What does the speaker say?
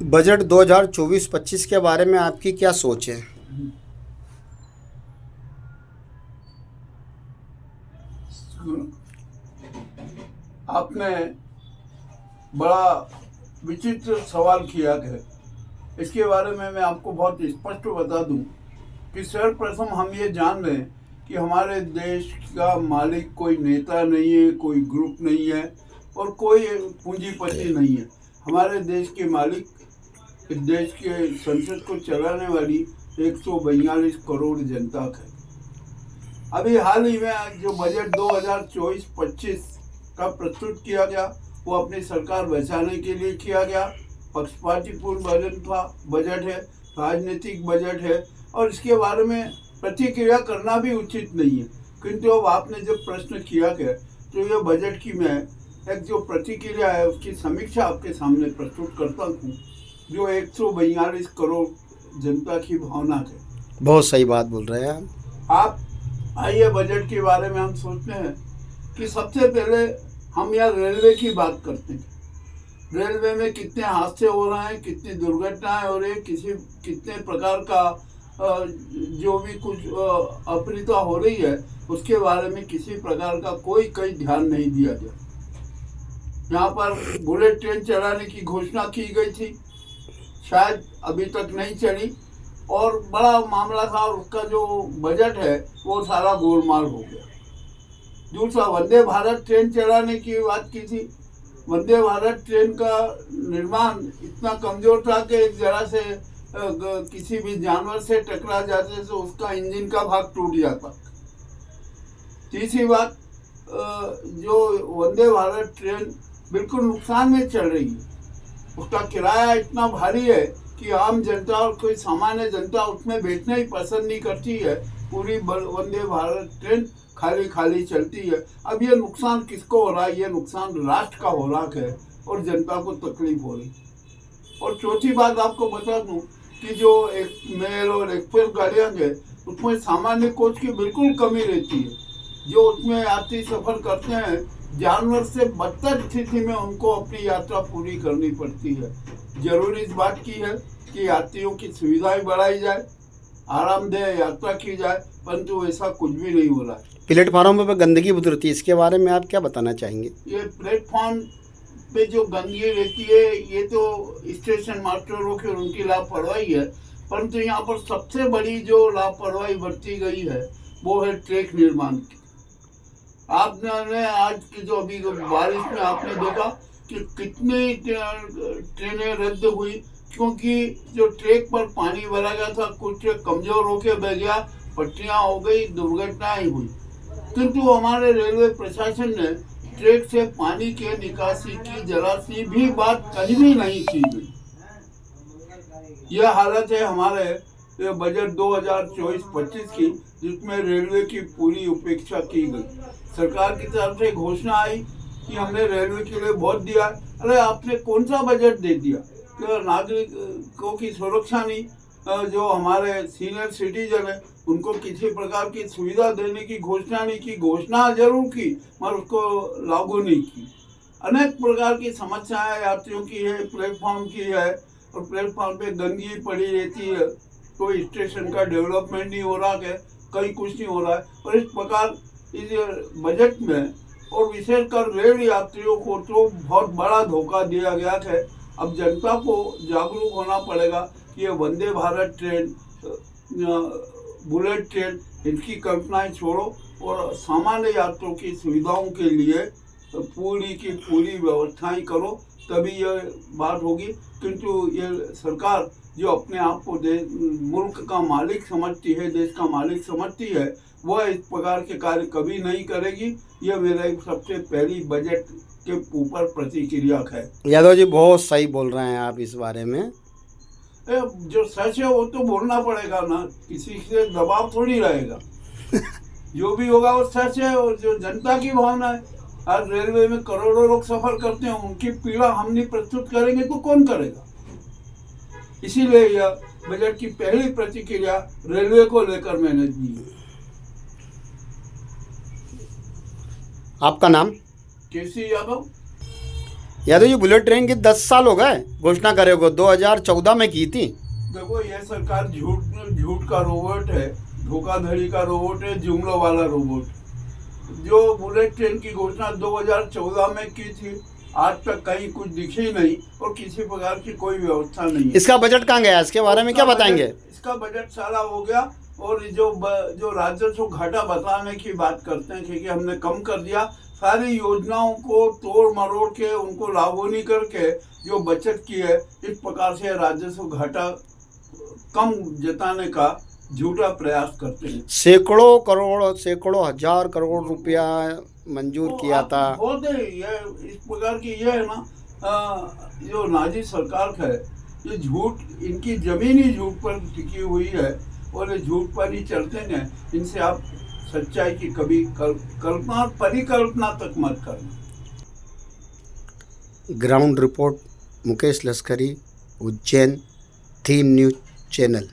Budget 2024-25 के बारे में आपकी क्या सोच है? आपने बड़ा विचित्र सवाल किया है। इसके बारे में मैं आपको बहुत स्पष्ट बता दूं कि सर्वप्रथम हम ये जान लें कि हमारे देश का मालिक कोई नेता नहीं है, कोई ग्रुप नहीं है और कोई पूंजीपति नहीं है। हमारे देश के मालिक इस देश के संसद को चलाने वाली 142 करोड़ जनता है। अभी हाल ही में जो बजट 2024-25 का प्रस्तुत किया गया वो अपनी सरकार बचाने के लिए किया गया। पक्षपातीपूर्ण बजट है, राजनीतिक बजट है और इसके बारे में प्रतिक्रिया करना भी उचित नहीं है। किंतु अब आपने जब प्रश्न किया गया तो ये बजट की मैं एक जो प्रतिक्रिया है उसकी समीक्षा आपके सामने प्रस्तुत करता हूँ, जो 142 करोड़ जनता की भावना है। बहुत सही बात बोल रहे हैं आप आइए बजट के बारे में हम सोचते हैं कि सबसे पहले हम यहाँ रेलवे की बात करते हैं। रेलवे में कितने हादसे हो रहे हैं, कितनी दुर्घटनाएं हो रही है, कितने प्रकार का जो भी कुछ अप्रियता हो रही है उसके बारे में किसी प्रकार का कोई ध्यान नहीं दिया गया। यहाँ पर बुलेट ट्रेन चलाने की घोषणा की गई थी, शायद अभी तक नहीं चली और बड़ा मामला था और उसका जो बजट है वो सारा गोलमाल हो गया। दूसरा, वंदे भारत ट्रेन चलाने की बात की थी। वंदे भारत ट्रेन का निर्माण इतना कमजोर था कि एक जरा से किसी भी जानवर से टकरा जाते तो उसका इंजन का भाग टूट जाता। तीसरी बात, जो वंदे भारत ट्रेन बिल्कुल नुकसान में चल रही है, उसका किराया इतना भारी है कि आम जनता और कोई सामान्य जनता उसमें बैठना ही पसंद नहीं करती है। पूरी वंदे भारत ट्रेन खाली खाली चलती है। अब ये नुकसान किसको हो रहा है? ये नुकसान राष्ट्र का हो रहा है और जनता को तकलीफ हो रही। और चौथी बात आपको बता दूं कि जो एक मेल और एक्सप्रेस गाड़ियाँ हैं उसमें सामान्य कोच की बिल्कुल कमी रहती है। जो उसमें यात्री सफर करते हैं जानवर से बदतर स्थिति में उनको अपनी यात्रा पूरी करनी पड़ती है। जरूरी इस बात की है कि यात्रियों की सुविधाएं बढ़ाई जाए, आरामदेह यात्रा की जाए, परंतु ऐसा कुछ भी नहीं हो रहा है। प्लेटफार्म पर गंदगी बहुत रहती है, इसके बारे में आप क्या बताना चाहेंगे? ये प्लेटफॉर्म पे जो गंदगी रहती है ये तो स्टेशन मास्टरों की उनकी लापरवाही है, परंतु यहाँ पर सबसे बड़ी जो लापरवाही बरती गई है वो है ट्रैक निर्माण की। आपने आज की जो अभी बारिश में आपने देखा कि कितनी ट्रेनें रद्द हुई, क्योंकि जो ट्रैक पर पानी भरा गया था कुछ कमजोर होकर बह गया, पटरियां हो गई, दुर्घटनाएं हुई। किंतु हमारे रेलवे प्रशासन ने ट्रैक से पानी के निकासी की जरा सी भी बात कहीं भी नहीं की गई। यह हालत है हमारे बजट 2024-25 की, जिसमें रेलवे की पूरी उपेक्षा की गई। सरकार की तरफ से घोषणा आई कि हमने रेलवे के लिए बहुत दिया। अरे आपने कौन सा बजट दे दिया? तो नागरिकों की सुरक्षा नहीं, जो हमारे सीनियर सिटीजन है उनको किसी प्रकार की सुविधा देने की घोषणा नहीं की। घोषणा जरूर की मगर उसको लागू नहीं की। अनेक प्रकार की समस्याएं यात्रियों की है, प्लेटफॉर्म की है और प्लेटफॉर्म पे गंदगी पड़ी रहती है। कोई स्टेशन का डेवलपमेंट नहीं हो रहा है, कहीं कुछ नहीं हो रहा है। और इस प्रकार इस बजट में और विशेषकर रेल यात्रियों को तो बहुत बड़ा धोखा दिया गया है। अब जनता को जागरूक होना पड़ेगा कि ये Vande Bharat train, bullet train, इनकी कल्पनाएं छोड़ो और सामान्य यात्रियों की सुविधाओं के लिए पूरी की पूरी व्यवस्थाएं करो, तभी ये बात होगी। किंतु ये सरकार जो अपने आप को मुल्क का मालिक समझती है, देश का मालिक समझती है, वह इस प्रकार के कार्य कभी नहीं करेगी। यह मेरा एक सबसे पहली बजट के ऊपर प्रतिक्रिया है। यादव जी बहुत सही बोल रहे हैं आप इस बारे में। जो सच है वो तो बोलना पड़ेगा ना, किसी से दबाव थोड़ी रहेगा। जो भी होगा वो सच है और जो जनता की भावना है। आज रेलवे में करोड़ों लोग सफर करते हैं, उनकी पीड़ा हम नहीं प्रस्तुत करेंगे तो कौन करेगा? इसीलिए यह बजट की पहली प्रतिक्रिया रेलवे को लेकर मैंने दी। आपका नाम? केसी यादव। यादव जी, बुलेट ट्रेन की 10 साल हो गए घोषणा करे को, 2014 में की थी। देखो ये सरकार झूठ का रोबोट है, धोखाधड़ी का रोबोट है, जुमलों वाला रोबोट। जो बुलेट ट्रेन की घोषणा 2014 में की थी, आज तक कहीं कुछ दिखी नहीं और किसी प्रकार की कोई व्यवस्था नहीं है। इसका बजट कहाँ गया, इसके बारे में क्या बताएंगे? इसका बजट सारा हो गया और जो राजस्व घाटा बताने की बात करते हैं कि हमने कम कर दिया, सारी योजनाओं को तोड़ मरोड़ के उनको लागू नहीं करके जो बचत की है, इस प्रकार से राजस्व घाटा कम जताने का झूठा प्रयास करते हैं। सैकड़ों करोड़, सैकड़ों हजार करोड़ रुपया मंजूर किया था। होते ये इस प्रकार की ये है ना, जो नाजी सरकार है, ये झूठ, इनकी जमीन ही झूठ पर टिकी हुई है और ये झूठ पर ही चलते हैं। इनसे आप सच्चाई की कभी कल्पना, परिकल्पना तक मत करना। Ground report, Mukesh Laskari, Ujjain, theme news channel.